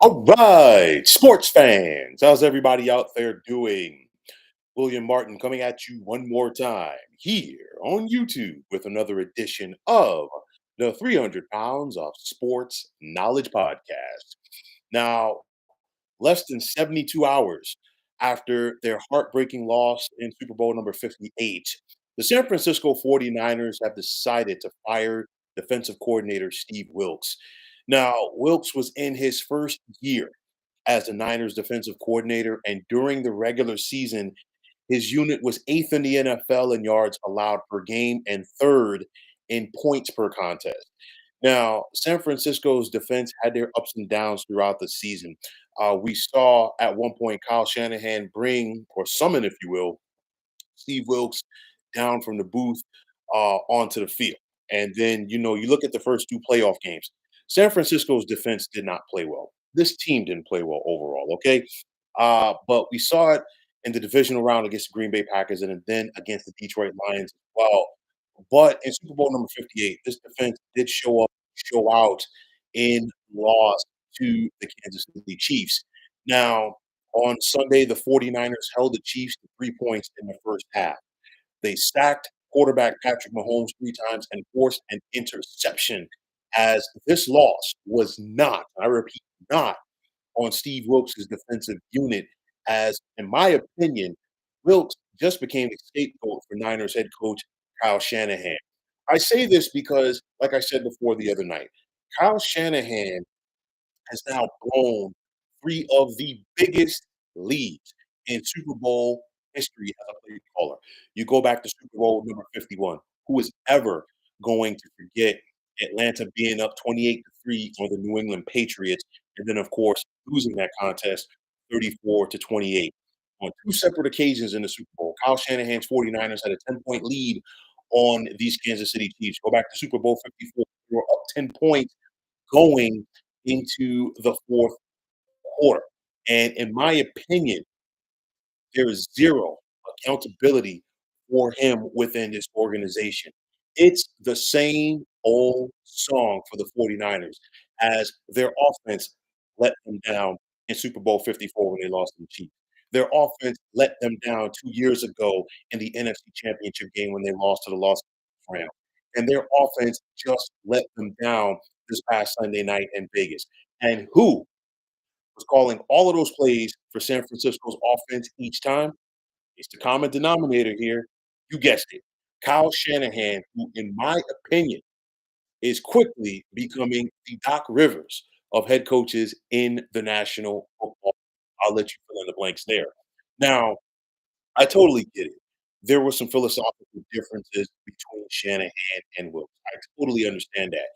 All right, sports fans, how's everybody out there doing? William Martin coming at you one more time here on YouTube with another edition of the 300 Pounds of Sports Knowledge Podcast. Now, less than 72 hours after their heartbreaking loss in Super Bowl number 58, the San Francisco 49ers have decided to fire defensive coordinator Steve Wilks. Now, Wilks was in his first year as the Niners defensive coordinator, and during the regular season, his unit was eighth in the NFL in yards allowed per game and third in points per contest. Now, San Francisco's defense had their ups and downs throughout the season. We saw at one point Kyle Shanahan bring or summon, if you will, Steve Wilks down from the booth onto the field. And then, you look at the first two playoff games. San Francisco's defense did not play well. This team didn't play well overall, okay? But we saw it in the divisional round against the Green Bay Packers and then against the Detroit Lions as well. But in Super Bowl number 58, this defense did show out in loss to the Kansas City Chiefs. Now, on Sunday, the 49ers held the Chiefs to 3 points in the first half. They sacked quarterback Patrick Mahomes three times and forced an interception, as this loss was not, I repeat, not on Steve Wilks' defensive unit, as, in my opinion, Wilks just became the scapegoat for Niners head coach Kyle Shanahan. I say this because, like I said before the other night, Kyle Shanahan has now blown three of the biggest leads in Super Bowl history as a play caller. You go back to Super Bowl number 51. Who is ever going to forget Atlanta being up 28-3 on the New England Patriots, and then, of course, losing that contest 34-28. On two separate occasions in the Super Bowl, Kyle Shanahan's 49ers had a 10-point lead on these Kansas City Chiefs. Go back to Super Bowl 54, they were up 10 points going into the fourth quarter. And in my opinion, there is zero accountability for him within this organization. It's the same old song for the 49ers as their offense let them down in Super Bowl 54 when they lost to the Chiefs. Their offense let them down 2 years ago in the NFC Championship game when they lost to the Los Angeles Rams. And their offense just let them down this past Sunday night in Vegas. And who was calling all of those plays for San Francisco's offense each time? It's the common denominator here. You guessed it. Kyle Shanahan, who, in my opinion, is quickly becoming the Doc Rivers of head coaches in the National Football. I'll let you fill in the blanks there. Now, I totally get it. There were some philosophical differences between Shanahan and Wilks. I totally understand that.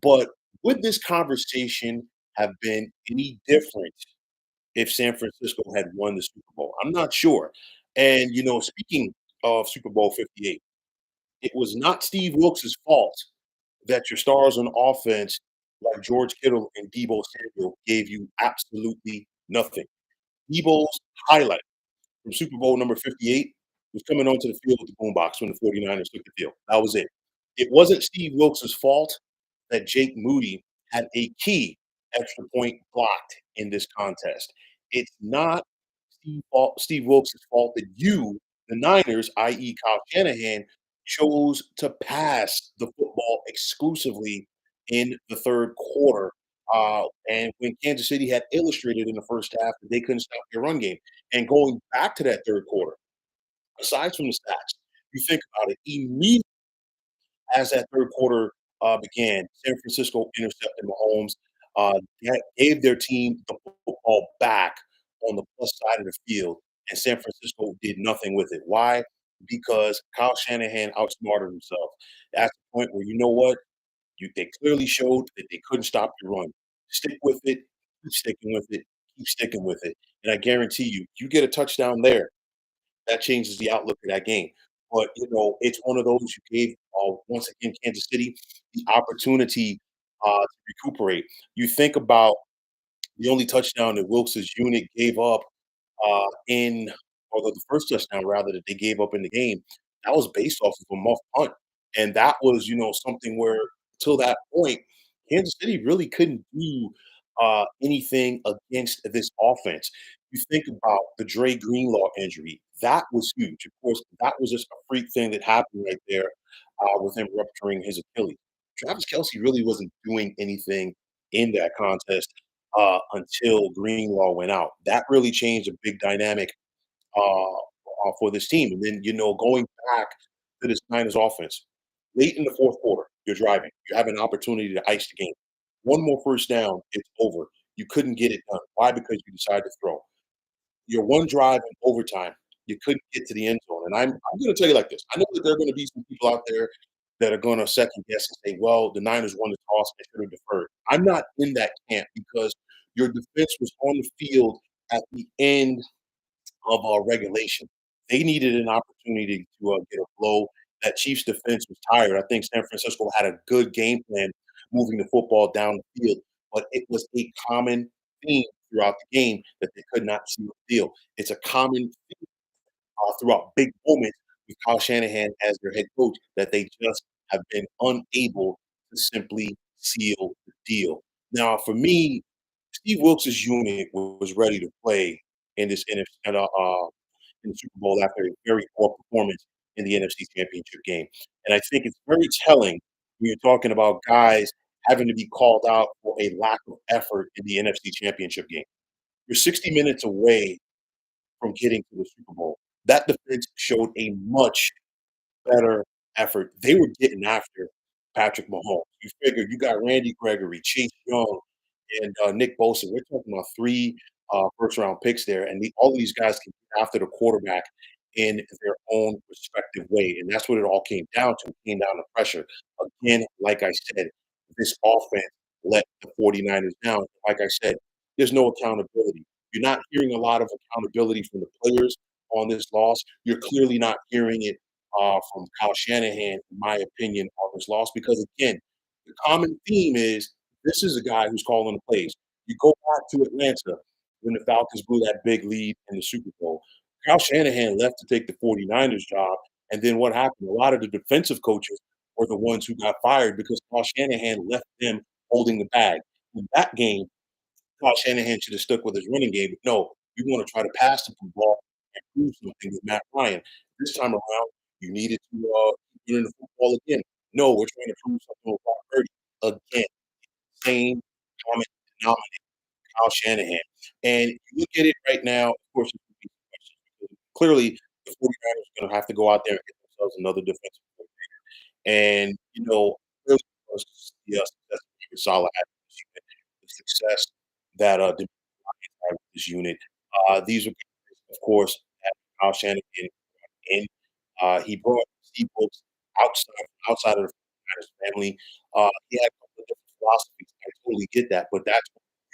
But would this conversation have been any different if San Francisco had won the Super Bowl? I'm not sure. And, speaking of Super Bowl 58, it was not Steve Wilks' fault that your stars on offense, like George Kittle and Debo Samuel, gave you absolutely nothing. Debo's highlight from Super Bowl number 58 was coming onto the field with the boombox when the 49ers took the field. That was it. It wasn't Steve Wilks' fault that Jake Moody had a key extra point blocked in this contest. It's not Steve Wilks' fault that you, the Niners, i.e., Kyle Shanahan, chose to pass the football exclusively in the third quarter. And when Kansas City had illustrated in the first half that they couldn't stop their run game. And going back to that third quarter, aside from the stats, you think about it, immediately as that third quarter began, San Francisco intercepted Mahomes, gave their team the football back on the plus side of the field, and San Francisco did nothing with it. Why? Because Kyle Shanahan outsmarted himself. That's the point where, you know what? They clearly showed that they couldn't stop your run. Stick with it, keep sticking with it, keep sticking with it. And I guarantee you, you get a touchdown there, that changes the outlook of that game. But, it's one of those you gave, once again, Kansas City the opportunity to recuperate. You think about the only touchdown that Wilks' unit gave up in or the first touchdown rather that they gave up in the game, that was based off of a muff punt. And that was, something where till that point, Kansas City really couldn't do anything against this offense. You think about the Dre Greenlaw injury. That was huge. Of course, that was just a freak thing that happened right there with him rupturing his Achilles. Travis Kelsey really wasn't doing anything in that contest until Greenlaw went out. That really changed a big dynamic for this team. And then, going back to this Niners offense, late in the fourth quarter, you're driving. You have an opportunity to ice the game. One more first down, it's over. You couldn't get it done. Why? Because you decided to throw. Your one drive in overtime, you couldn't get to the end zone. And I'm going to tell you like this. I know that there are going to be some people out there that are going to second guess and say, well, the Niners won the toss. They should have deferred. I'm not in that camp because your defense was on the field at the end of regulation. They needed an opportunity to get a blow. That Chiefs defense was tired. I think San Francisco had a good game plan moving the football down the field, but it was a common theme throughout the game that they could not seal the deal. It's a common theme throughout big moments with Kyle Shanahan as their head coach that they just have been unable to simply seal the deal. Now, for me, Steve Wilks' unit was ready to play in this in the Super Bowl after a very poor performance in the NFC Championship game. And I think it's very telling when you're talking about guys having to be called out for a lack of effort in the NFC Championship game. You're 60 minutes away from getting to the Super Bowl. That defense showed a much better effort. They were getting after Patrick Mahomes. You figure you got Randy Gregory, Chase Young, and Nick Bosa. We're talking about three first round picks there, and all of these guys can get after the quarterback in their own respective way, and that's what it all came down to. It came down to pressure. Again, like I said, this offense let the 49ers down. Like I said, there's no accountability. You're not hearing a lot of accountability from the players on this loss. You're clearly not hearing it from Kyle Shanahan, in my opinion, on this loss because, again, the common theme is this is a guy who's calling the plays. You go back to Atlanta when the Falcons blew that big lead in the Super Bowl. Kyle Shanahan left to take the 49ers job, and then what happened? A lot of the defensive coaches were the ones who got fired because Kyle Shanahan left them holding the bag. In that game, Kyle Shanahan should have stuck with his running game, but no, you want to try to pass the ball and prove something with Matt Ryan. This time around, you needed to win the football again. No, we're trying to prove something with Brock Purdy. Again, same common denominator, Kyle Shanahan. And you look at it right now, of course, it could be questions. Clearly, the 49ers are going to have to go out there and get themselves another defensive coordinator. And, really, the success that Salah had this unit, the success that the had with this unit. These are guys, of course, that Kyle Shanahan in. He brought Steve Wilks outside of the 49ers family. He had a couple of different philosophies. I totally get that, but that's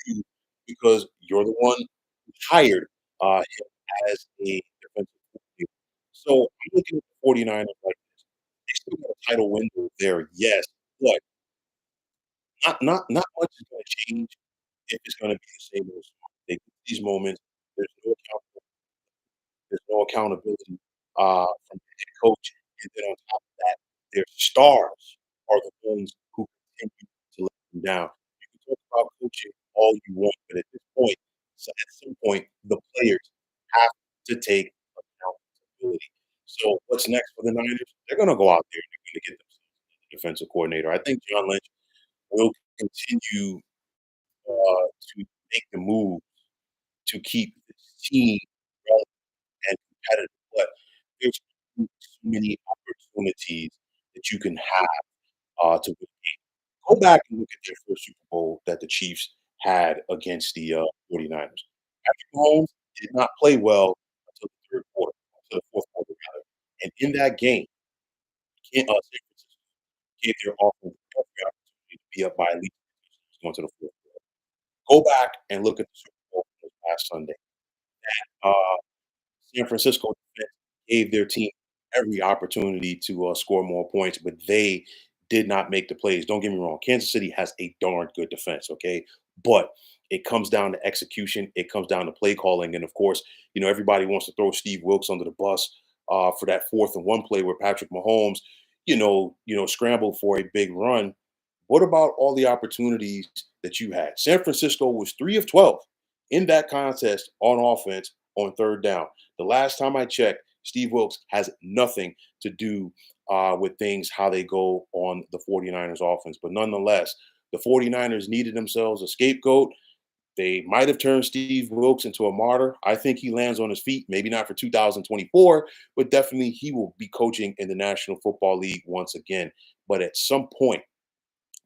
you because you're the one who hired him as a defensive coordinator. So I'm looking at the 49ers like this. They still got a title window there, yes, but not much is gonna change if it's gonna be the same old song. They get these moments, there's no accountability from the head coach, and then on top of that, their stars are the ones who continue to let them down. You can talk about coaching all you want, but at this point, at some point, the players have to take accountability. So what's next for the Niners? They're gonna go out there and they're gonna get themselves a defensive coordinator. I think John Lynch will continue to make the move to keep this team relevant and competitive. But there's so many opportunities that you can have to win. Go back and look at their first Super Bowl that the Chiefs had against the 49ers. Patrick Mahomes did not play well until the third quarter, until the fourth quarter, rather. And in that game, San Francisco gave their offense every opportunity to be up by at least going to the fourth quarter. Go back and look at the Super Bowl this past Sunday. Uh, San Francisco defense gave their team every opportunity to score more points, but they did not make the plays. Don't get me wrong. Kansas City has a darn good defense, okay? But it comes down to execution. It comes down to play calling. And of course, everybody wants to throw Steve Wilks under the bus for that 4th and 1 play where Patrick Mahomes, scrambled for a big run. What about all the opportunities that you had? San Francisco was 3 of 12 in that contest on offense on third down. The last time I checked, Steve Wilks has nothing to do with things how they go on the 49ers offense. But nonetheless, the 49ers needed themselves a scapegoat. They might have turned Steve Wilks into a martyr. I think he lands on his feet, maybe not for 2024, but definitely he will be coaching in the National Football League once again. But at some point,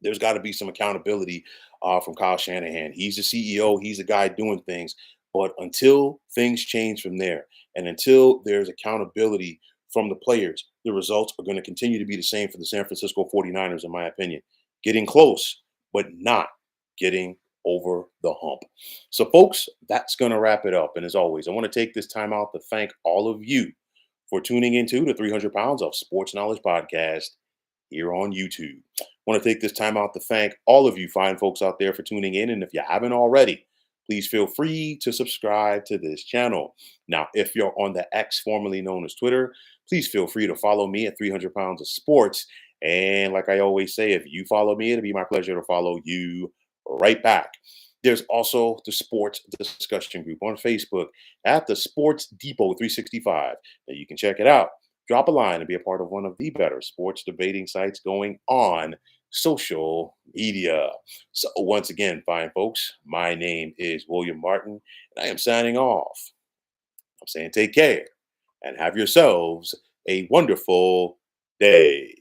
there's got to be some accountability from Kyle Shanahan. He's the CEO, he's the guy doing things. But until things change from there and until there's accountability from the players, the results are going to continue to be the same for the San Francisco 49ers, in my opinion. Getting close, but not getting over the hump. So, folks, that's going to wrap it up. And as always, I want to take this time out to thank all of you for tuning into the 300 Pounds of Sports Knowledge podcast here on YouTube. I want to take this time out to thank all of you fine folks out there for tuning in. And if you haven't already, please feel free to subscribe to this channel. Now, if you're on the X, formerly known as Twitter, please feel free to follow me at 300 Pounds of Sports. And like I always say, if you follow me, it'll be my pleasure to follow you right back. There's also the sports discussion group on Facebook at the Sports Depot 365. Now you can check it out. Drop a line and be a part of one of the better sports debating sites going on social media. So, once again, fine folks, my name is William Martin, and I am signing off. I'm saying take care and have yourselves a wonderful day.